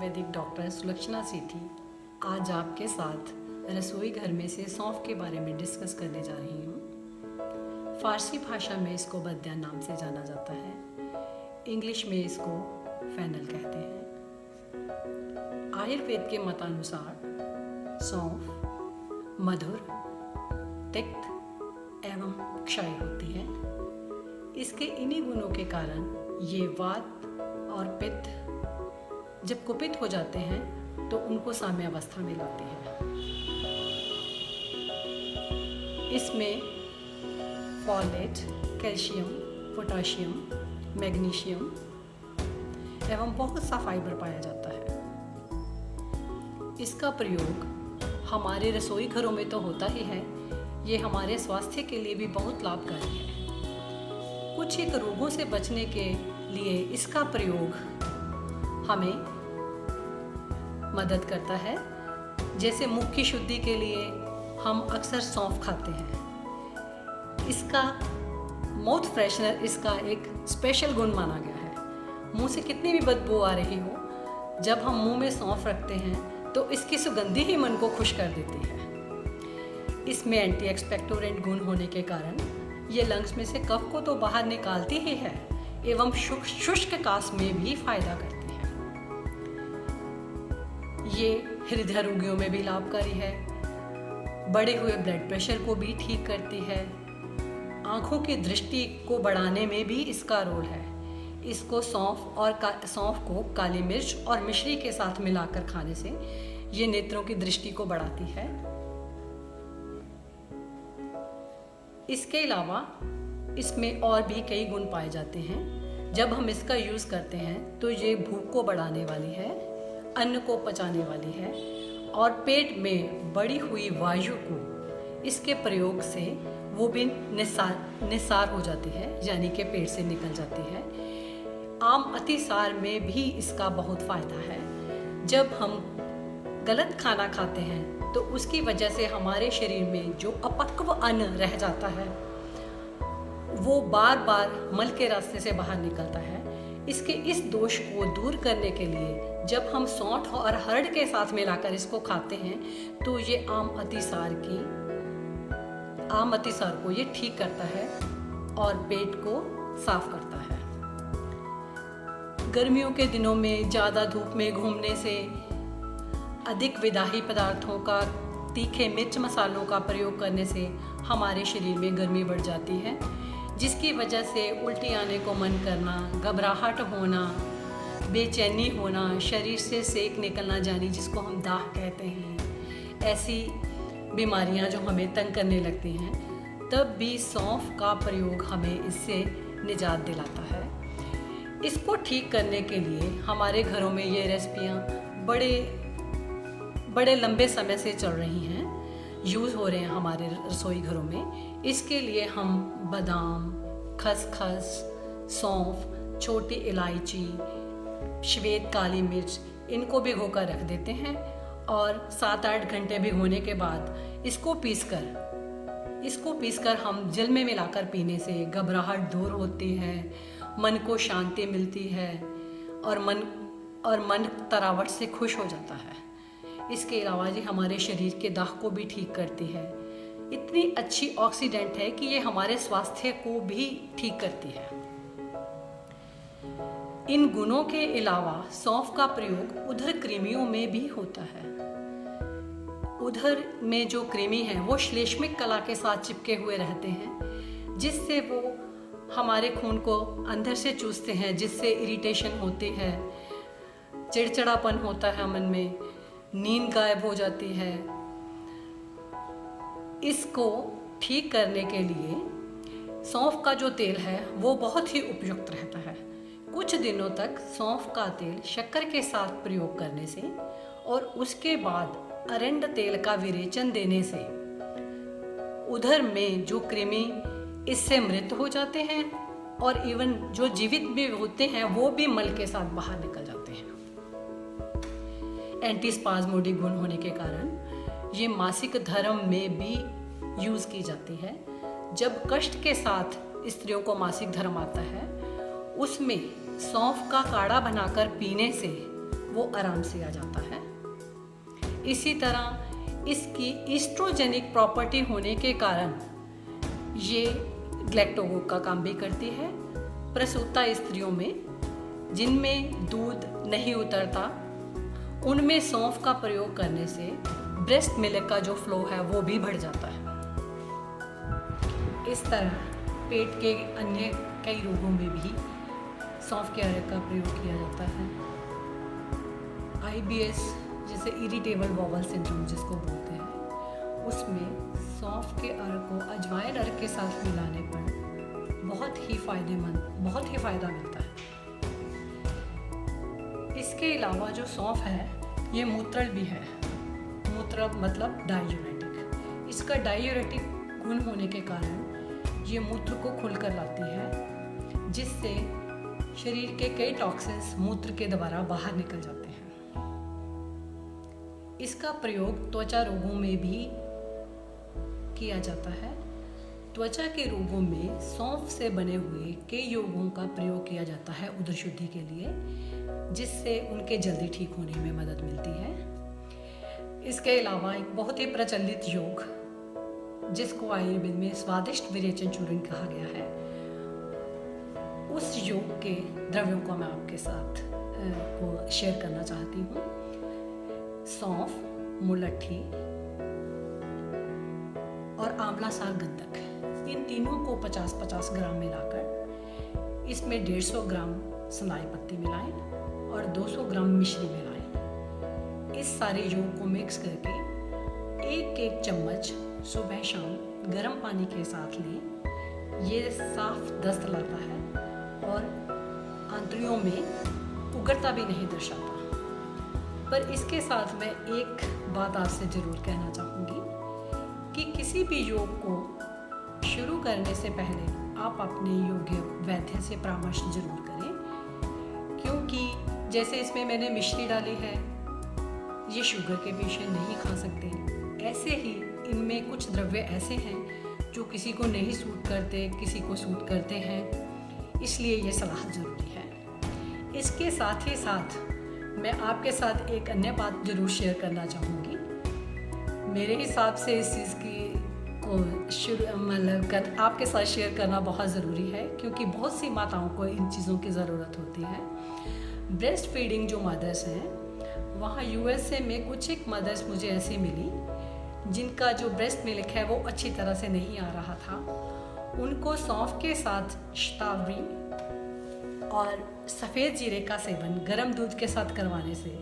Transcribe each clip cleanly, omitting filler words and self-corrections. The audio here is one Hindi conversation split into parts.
आयुर्वेदिक डॉक्टर सुलक्षणा सेठी आज आपके साथ रसोई घर में से सौंफ के बारे में डिस्कस करने जा रही हूँ। फारसी भाषा में इसको बद्यान नाम से जाना जाता है, इंग्लिश में इसको फेनल कहते हैं। आयुर्वेद के मतानुसार सौंफ मधुर, तिक्त एवं क्षय होती है। इसके इन्हीं गुणों के कारण ये वात और पित्त जब कुपित हो जाते हैं तो उनको साम्यावस्था में लाती है। इसमें फॉलेट, कैल्शियम, पोटाशियम, मैग्नीशियम एवं बहुत सा फाइबर पाया जाता है। इसका प्रयोग हमारे रसोई घरों में तो होता ही है, ये हमारे स्वास्थ्य के लिए भी बहुत लाभकारी है। कुछ एक रोगों से बचने के लिए इसका प्रयोग हमें मदद करता है। जैसे मुख की शुद्धि के लिए हम अक्सर सौंफ खाते हैं। इसका माउथ फ्रेशनर इसका एक स्पेशल गुण माना गया है। मुंह से कितनी भी बदबू आ रही हो, जब हम मुंह में सौंफ रखते हैं तो इसकी सुगंधी ही मन को खुश कर देती है। इसमें एंटी एक्सपेक्टोरेंट गुण होने के कारण ये लंग्स में से कफ को तो बाहर निकालती ही है एवं शुष्क कास में भी फायदा करती है। ये हृदय रोगियों में भी लाभकारी है, बढ़े हुए ब्लड प्रेशर को भी ठीक करती है, आँखों की दृष्टि को बढ़ाने में भी इसका रोल है। इसको सौंफ को काली मिर्च और मिश्री के साथ मिलाकर खाने से ये नेत्रों की दृष्टि को बढ़ाती है। इसके अलावा इसमें और भी कई गुण पाए जाते हैं। जब हम इसका यूज़ करते हैं तो ये भूख को बढ़ाने वाली है, अन्न को पचाने वाली है और पेट में बढ़ी हुई वायु को इसके प्रयोग से वो भी निस्सार हो जाती है, यानी कि पेट से निकल जाती है। आम अतिसार में भी इसका बहुत फ़ायदा है। जब हम गलत खाना खाते हैं तो उसकी वजह से हमारे शरीर में जो अपक्व अन्न रह जाता है वो बार बार मल के रास्ते से बाहर निकलता है। इसके इस दोष को दूर करने के लिए जब हम सौंठ और हरड़ के साथ मिलाकर इसको खाते हैं तो ये आम अतिसार को ये ठीक करता है और पेट को साफ करता है। गर्मियों के दिनों में ज़्यादा धूप में घूमने से, अधिक विदाही पदार्थों का, तीखे मिर्च मसालों का प्रयोग करने से हमारे शरीर में गर्मी बढ़ जाती है, जिसकी वजह से उल्टी आने को मन करना, घबराहट होना, बेचैनी होना, शरीर से सेक निकलना जानी जिसको हम दाह कहते हैं, ऐसी बीमारियां जो हमें तंग करने लगती हैं, तब भी सौंफ का प्रयोग हमें इससे निजात दिलाता है। इसको ठीक करने के लिए हमारे घरों में ये रेसिपियां बड़े लंबे समय से चल रही हैं, यूज़ हो रहे हैं हमारे रसोई घरों में। इसके लिए हम बादाम, खसखस, सौंफ, छोटी इलायची, श्वेत काली मिर्च इनको भिगोकर रख देते हैं और 7-8 घंटे भिगोने के बाद इसको पीसकर हम जल में मिलाकर पीने से घबराहट दूर होती है, मन को शांति मिलती है और मन तरावट से खुश हो जाता है। इसके अलावा ये हमारे शरीर के दाह को भी ठीक करती है। इतनी अच्छी ऑक्सीडेंट है कि ये हमारे स्वास्थ्य को भी ठीक करती है। इन गुणों के अलावा सौंफ का प्रयोग उधर कृमियों में भी होता है। उधर में जो कृमि हैं वो श्लेष्मिक कला के साथ चिपके हुए रहते हैं, जिससे वो हमारे खून को अंदर से चूसते हैं, जिससे इरिटेशन होती है, चिड़चिड़ापन होता है मन में, नींद गायब हो जाती है। इसको ठीक करने के लिए सौंफ का जो तेल है वो बहुत ही उपयुक्त रहता है। कुछ दिनों तक सौंफ का तेल शक्कर के साथ प्रयोग करने से और उसके बाद अरंड तेल का विरेचन देने से उधर में जो कृमि इससे मृत हो जाते हैं और इवन जो जीवित भी होते हैं वो भी मल के साथ बाहर निकल जाते हैं। एंटीस्पाज्मोडिक गुण होने के कारण ये मासिक धर्म में भी यूज़ की जाती है। जब कष्ट के साथ स्त्रियों को मासिक धर्म आता है, उसमें सौंफ का काढ़ा बनाकर पीने से वो आराम से आ जाता है। इसी तरह इसकी ईस्ट्रोजेनिक प्रॉपर्टी होने के कारण ये ग्लैक्टोगोग का काम भी करती है। प्रसूता स्त्रियों में जिनमें दूध नहीं उतरता, उनमें सौंफ का प्रयोग करने से ब्रेस्ट मिल्क का जो फ्लो है वो भी बढ़ जाता है। इस तरह पेट के अन्य कई रोगों में भी सौंफ के अर्क का प्रयोग किया जाता है। IBS जैसे इरिटेबल बाउल सिंड्रोम जिसको बोलते हैं, उसमें सौंफ के अर्क को अजवाइन अर्क के साथ मिलाने पर बहुत ही फ़ायदा मिलता है। इसके अलावा जो सौंफ है ये मूत्रल भी है। मूत्र मतलब डायूरेटिक। इसका डायूरेटिक गुण होने के कारण ये मूत्र को खुलकर लाती है, जिससे शरीर के कई टॉक्सिन्स मूत्र के द्वारा बाहर निकल जाते हैं। इसका प्रयोग त्वचा रोगों में भी किया जाता है। त्वचा के रोगों में सौंफ से बने हुए कई योगों का प्रयोग किया जाता है उदर शुद्धि के लिए, जिससे उनके जल्दी ठीक होने में मदद मिलती है। इसके अलावा एक बहुत ही प्रचलित योग जिसको आयुर्वेद में स्वादिष्ट विरेचन चूर्ण कहा गया है, उस योग के द्रव्यों को मैं आपके साथ को शेयर करना चाहती हूँ। सौंफ, मुलट्ठी और आंवला साग गंधक, इन तीनों को 50-50 ग्राम मिलाकर इसमें 150 ग्राम सनाई पत्ती मिलाएं और 200 ग्राम मिश्री मिलाएं। इस सारे योग को मिक्स करके एक चम्मच सुबह शाम गर्म पानी के साथ लें। ये साफ दस्त लाता है और आंतड़ियों में उगरता भी नहीं दर्शाता। पर इसके साथ मैं एक बात आपसे ज़रूर कहना चाहूँगी कि किसी भी योग को शुरू करने से पहले आप अपने योग्य वैद्य से परामर्श जरूर करें, क्योंकि जैसे इसमें मैंने मिश्री डाली है, ये शुगर के पेशेंट नहीं खा सकते। ऐसे ही इनमें कुछ द्रव्य ऐसे हैं जो किसी को नहीं सूट करते, किसी को सूट करते हैं, इसलिए ये सलाह ज़रूरी है। इसके साथ ही साथ मैं आपके साथ एक अन्य बात ज़रूर शेयर करना चाहूँगी। मेरे हिसाब से इस चीज़ की को आपके साथ शेयर करना बहुत ज़रूरी है, क्योंकि बहुत सी माताओं को इन चीज़ों की ज़रूरत होती है। ब्रेस्ट फीडिंग जो मदर्स हैं, वहाँ USA में कुछ एक मदर्स मुझे ऐसी मिली जिनका जो ब्रेस्ट मिल्क है वो अच्छी तरह से नहीं आ रहा था। उनको सौंफ के साथ शतावरी और सफ़ेद जीरे का सेवन गर्म दूध के साथ करवाने से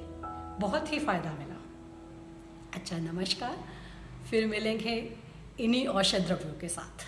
बहुत ही फ़ायदा मिला। अच्छा, नमस्कार, फिर मिलेंगे इन्हीं औषध द्रव्यों के साथ।